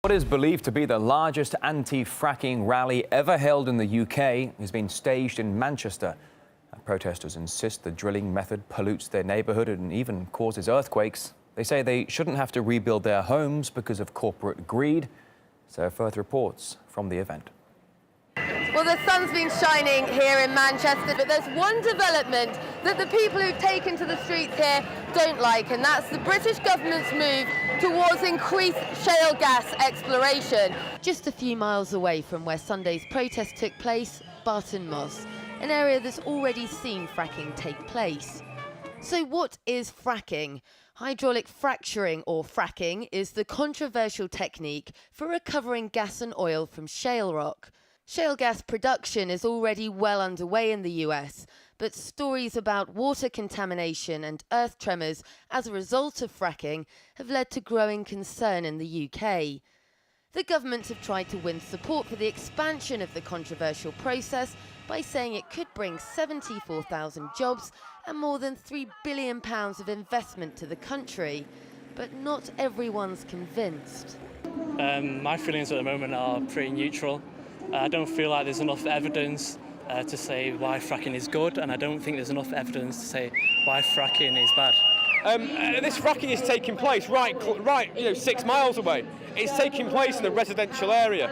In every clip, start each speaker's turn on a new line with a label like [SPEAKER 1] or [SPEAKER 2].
[SPEAKER 1] What is believed to be the largest anti-fracking rally ever held in the UK has been staged in Manchester. Protesters insist the drilling method pollutes their neighbourhood and even causes earthquakes. They say they shouldn't have to rebuild their homes because of corporate greed. So further reports from the event.
[SPEAKER 2] Well, the sun's been shining here in Manchester, but there's one development that the people who've taken to the streets here don't like, and that's the British government's move towards increased shale gas exploration. Just a few miles away from where Sunday's protest took place, Barton Moss, an area that's already seen fracking take place. So what is fracking? Hydraulic fracturing, or fracking, is the controversial technique for recovering gas and oil from shale rock. Shale gas production is already well underway in the US, but stories about water contamination and earth tremors as a result of fracking have led to growing concern in the UK. The government have tried to win support for the expansion of the controversial process by saying it could bring 74,000 jobs and more than £3 billion of investment to the country. But not everyone's convinced.
[SPEAKER 3] My feelings at the moment are pretty neutral. I don't feel like there's enough evidence to say why fracking is good, and I don't think there's enough evidence to say why fracking is bad.
[SPEAKER 4] This fracking is taking place right, 6 miles away. It's taking place in a residential area.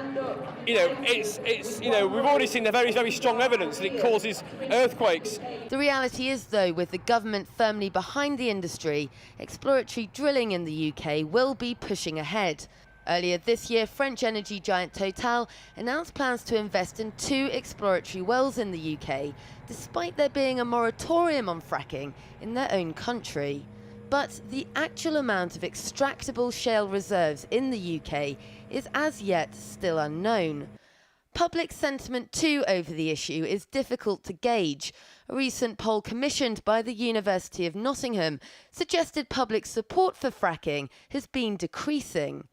[SPEAKER 4] We've already seen the very, very strong evidence that it causes earthquakes.
[SPEAKER 2] The reality is, though, with the government firmly behind the industry, exploratory drilling in the UK will be pushing ahead. Earlier this year, French energy giant Total announced plans to invest in 2 exploratory wells in the UK, despite there being a moratorium on fracking in their own country. But the actual amount of extractable shale reserves in the UK is as yet still unknown. Public sentiment too over the issue is difficult to gauge. A recent poll commissioned by the University of Nottingham suggested public support for fracking has been decreasing.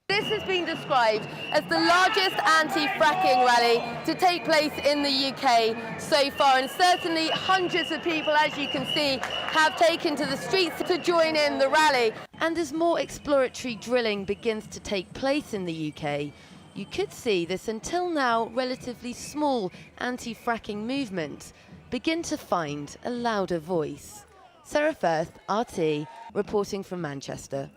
[SPEAKER 2] This has been described as the largest anti-fracking rally to take place in the UK so far, and certainly hundreds of people, as you can see, have taken to the streets to join in the rally. And as more exploratory drilling begins to take place in the UK, you could see this until now relatively small anti-fracking movement begin to find a louder voice. Sarah Firth, RT, reporting from Manchester.